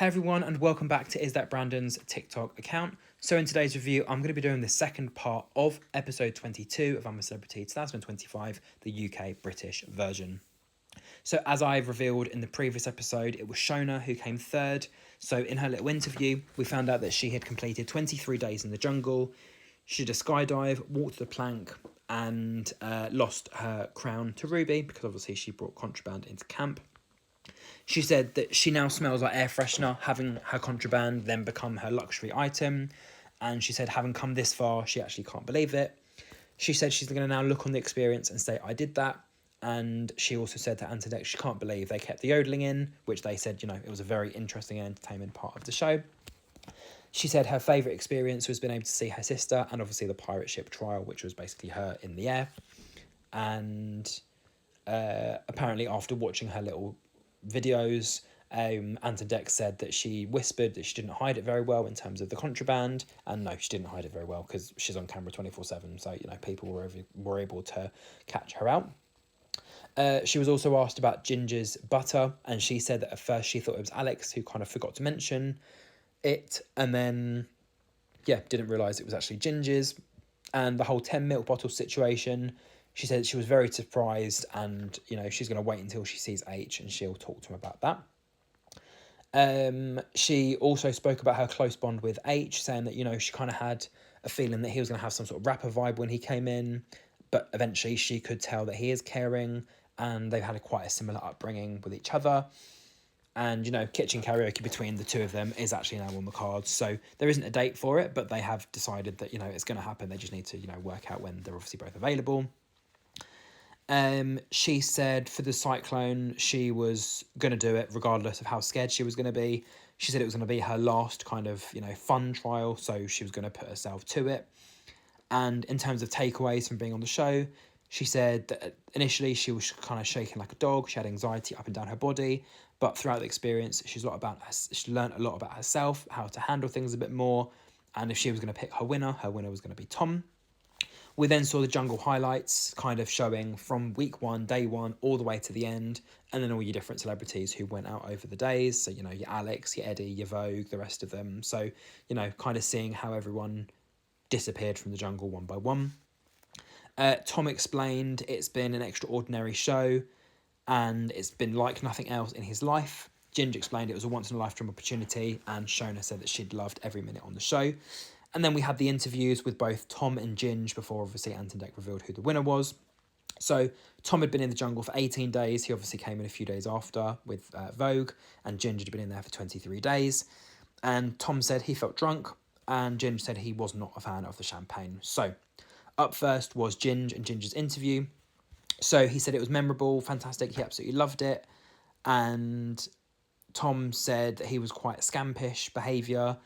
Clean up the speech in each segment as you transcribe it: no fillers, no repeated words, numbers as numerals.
Hey everyone, and welcome back to Is That Brandon's TikTok account. So in today's review, I'm going to be doing the second part of episode 22 of I'm a Celebrity 2025, the UK British version. So as I've revealed in the previous episode, it was Shona who came third. So in her little interview, we found out that she had completed 23 days in the jungle. She did a skydive, walked the plank, and lost her crown to Ruby because obviously she brought contraband into camp. She said that she now smells like air freshener, having her contraband then become her luxury item. And she said, having come this far, she actually can't believe it. She said she's going to now look on the experience and say, I did that. And she also said to Ant and Dec she can't believe they kept the yodeling in, which they said, it was a very interesting and entertaining part of the show. She said her favourite experience was being able to see her sister and obviously the pirate ship trial, which was basically her in the air. And apparently after watching her little videos, Ant and Dec said that she whispered that she didn't hide it very well in terms of the contraband, and no, she didn't hide it very well because she's on camera 24/7, so people were able to catch her out. She was also asked about Ginger's butter, and she said that at first she thought it was Alex who kind of forgot to mention it, and then didn't realise it was actually Ginger's. And the whole 10 milk bottle situation, she said she was very surprised, and she's going to wait until she sees H and she'll talk to him about that. She also spoke about her close bond with H, saying that she kind of had a feeling that he was going to have some sort of rapper vibe when he came in, but eventually she could tell that he is caring, and they've had quite a similar upbringing with each other. And kitchen karaoke between the two of them is actually now on the cards, so there isn't a date for it, but they have decided that it's going to happen. They just need to work out when they're obviously both available. She said for the cyclone she was going to do it regardless of how scared she was going to be. She said it was going to be her last kind of fun trial, so she was going to put herself to it. And in terms of takeaways from being on the show, she said that initially she was kind of shaking like a dog. She had anxiety up and down her body, but throughout the experience, she learned a lot about herself, how to handle things a bit more. And if she was going to pick her winner was going to be Tom. We then saw the jungle highlights, kind of showing from week one, day one, all the way to the end, and then all your different celebrities who went out over the days. So, your Alex, your Eddie, your Vogue, the rest of them. So, kind of seeing how everyone disappeared from the jungle one by one. Tom explained it's been an extraordinary show and it's been like nothing else in his life. Ginger explained it was a once-in-a-lifetime opportunity, and Shona said that she'd loved every minute on the show. And then we had the interviews with both Tom and Ginge before obviously Ant and Dec revealed who the winner was. So Tom had been in the jungle for 18 days. He obviously came in a few days after with Vogue, and Ginge had been in there for 23 days. And Tom said he felt drunk, and Ginge said he was not a fan of the champagne. So up first was Ginge and Ginger's interview. So he said it was memorable, fantastic, he absolutely loved it. And Tom said that he was quite scampish behaviour.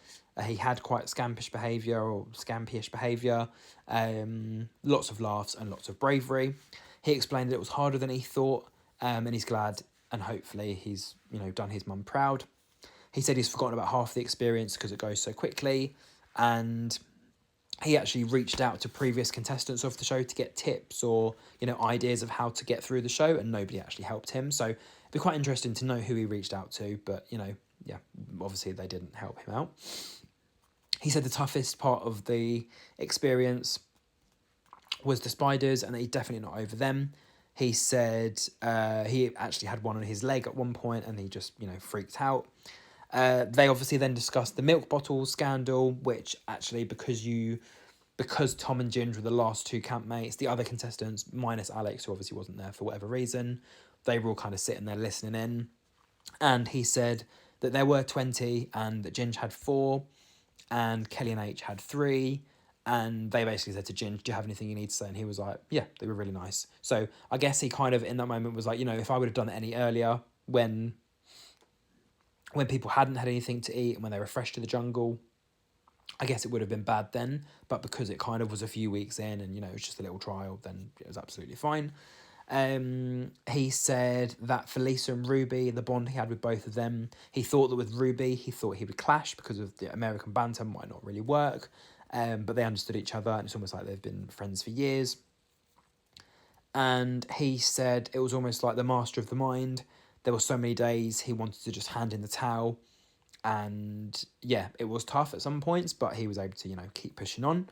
He had quite scampish behaviour or scampyish behaviour. Lots of laughs and lots of bravery. He explained that it was harder than he thought, and he's glad and hopefully he's done his mum proud. He said he's forgotten about half the experience because it goes so quickly, and he actually reached out to previous contestants of the show to get tips or ideas of how to get through the show, and nobody actually helped him. So it'd be quite interesting to know who he reached out to, but obviously they didn't help him out. He said the toughest part of the experience was the spiders, and that he's definitely not over them. He said he actually had one on his leg at one point and he just freaked out. They obviously then discussed the milk bottle scandal, which actually because Tom and Ginge were the last two campmates, the other contestants, minus Alex, who obviously wasn't there for whatever reason, they were all kind of sitting there listening in. And he said that there were 20 and that Ginge had 4 and Kelly and H had 3. And they basically said to Ginge, do you have anything you need to say? And he was like, yeah, they were really nice. So I guess he kind of in that moment was like, if I would have done it any earlier when people hadn't had anything to eat and when they were fresh to the jungle, I guess it would have been bad then. But because it kind of was a few weeks in and, it was just a little trial, then it was absolutely fine. He said that for Lisa and Ruby, the bond he had with both of them, he thought that with Ruby, he thought he would clash because of the American banter might not really work. But they understood each other, and it's almost like they've been friends for years. And he said it was almost like the master of the mind. There were so many days he wanted to just hand in the towel, And yeah, it was tough at some points, but he was able to, keep pushing on.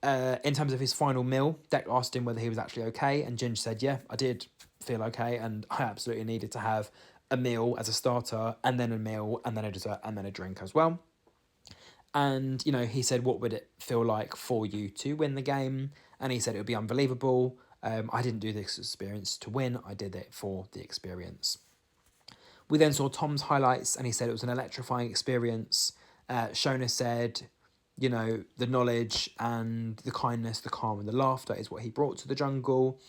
In terms of his final meal, Deck asked him whether he was actually okay, and Ginge said, yeah, I did feel okay, and I absolutely needed to have a meal as a starter, and then a meal, and then a dessert, and then a drink as well. And, he said, what would it feel like for you to win the game? And he said it would be unbelievable. I didn't do this experience to win, I did it for the experience. We then saw Tom's highlights, and he said it was an electrifying experience. Shona said, the knowledge and the kindness, the calm and the laughter is what he brought to the jungle.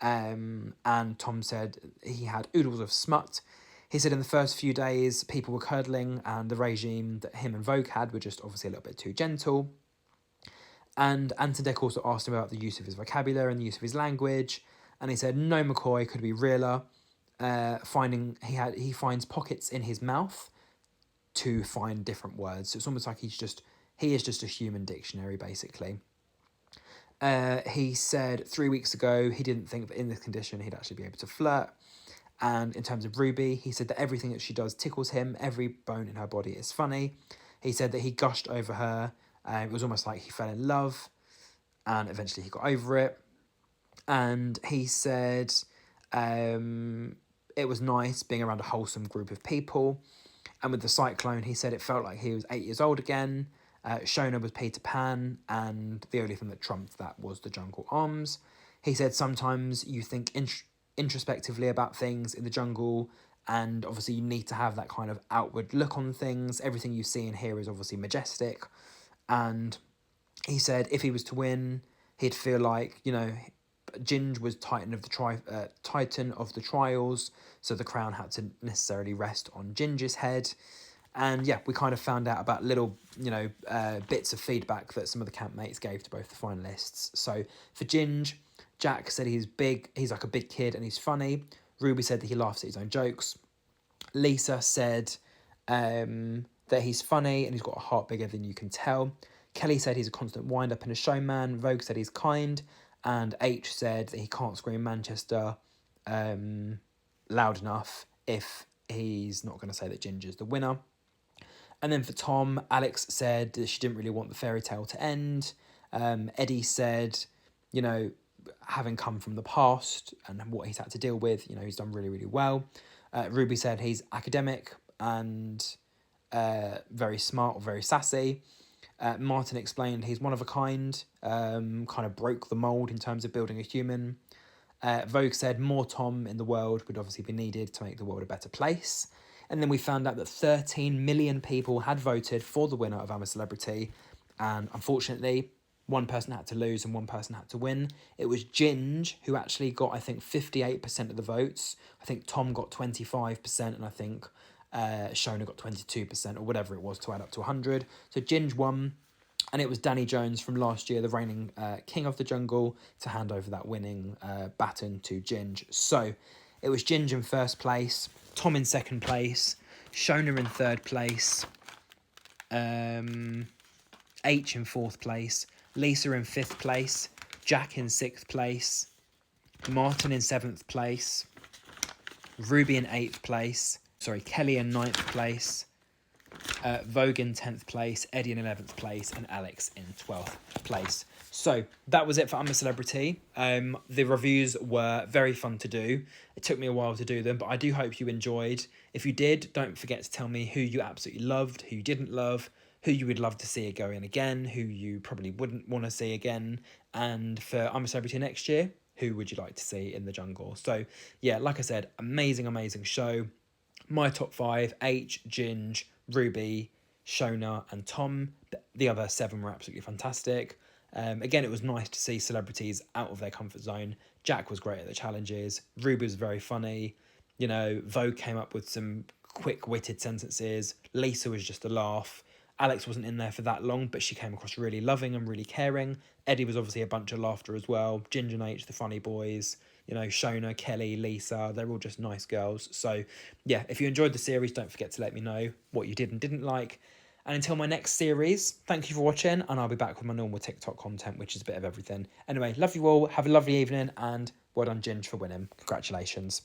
And Tom said he had oodles of smut. He said in the first few days, people were curdling, and the regime that him and Vogue had were just obviously a little bit too gentle. And Ant and Dec also asked him about the use of his vocabulary and the use of his language. And he said, no McCoy could be realer. He finds pockets in his mouth to find different words. So it's almost like he is just a human dictionary, basically. He said 3 weeks ago he didn't think that in this condition he'd actually be able to flirt. And in terms of Ruby, he said that everything that she does tickles him. Every bone in her body is funny. He said that he gushed over her. It was almost like he fell in love, and eventually he got over it. And he said it was nice being around a wholesome group of people. And with the cyclone, he said it felt like he was 8 years old again. Shona was Peter Pan, and the only thing that trumped that was the jungle arms. He said sometimes you think introspectively about things in the jungle, and obviously you need to have that kind of outward look on things. Everything you see and hear is obviously majestic. And he said if he was to win, he'd feel like, Ginge was Titan of the trials, so the crown had to necessarily rest on Ginger's head. And yeah, we kind of found out about little, bits of feedback that some of the campmates gave to both the finalists. So for Ginge, Jack said he's like a big kid and he's funny. Ruby said that he laughs at his own jokes. Lisa said that he's funny and he's got a heart bigger than you can tell. Kelly said he's a constant wind-up and a showman. Vogue said he's kind. And H said that he can't scream Manchester loud enough if he's not going to say that Ginger's the winner. And then for Tom, Alex said that she didn't really want the fairy tale to end. Eddie said, having come from the past and what he's had to deal with, he's done really, really well. Ruby said he's academic and very smart or very sassy. Martin explained he's one of a kind of broke the mould in terms of building a human. Vogue said more Tom in the world would obviously be needed to make the world a better place. And then we found out that 13 million people had voted for the winner of I'm a Celebrity. And unfortunately, one person had to lose and one person had to win. It was Ginge who actually got, I think, 58% of the votes. I think Tom got 25%, and I think Shona got 22% or whatever it was to add up to 100. So Ginge won, and it was Danny Jones from last year, the reigning king of the jungle, to hand over that winning baton to Ginge. So it was Ginge in first place, Tom in second place, Shona in third place, H in fourth place, Lisa in fifth place, Jack in sixth place, Martin in seventh place, Ruby in eighth place, Kelly in ninth place, Vogue in 10th place, Eddie in 11th place, and Alex in 12th place. So that was it for I'm a Celebrity. The reviews were very fun to do. It took me a while to do them, but I do hope you enjoyed. If you did, don't forget to tell me who you absolutely loved, who you didn't love, who you would love to see going again, who you probably wouldn't want to see again. And for I'm a Celebrity next year, who would you like to see in the jungle? So yeah, like I said, amazing, amazing show. My top 5, H, Ginge, Ruby, Shona and Tom. The other 7 were absolutely fantastic. Again, it was nice to see celebrities out of their comfort zone. Jack was great at the challenges. Ruby was very funny. Vogue came up with some quick-witted sentences. Lisa was just a laugh. Alex wasn't in there for that long, but she came across really loving and really caring. Eddie was obviously a bunch of laughter as well. Ginger and H, the funny boys. Shona, Kelly, Lisa, they're all just nice girls. So, yeah, if you enjoyed the series, don't forget to let me know what you did and didn't like. And until my next series, thank you for watching, and I'll be back with my normal TikTok content, which is a bit of everything. Anyway, love you all, have a lovely evening, and well done, Ginge, for winning. Congratulations.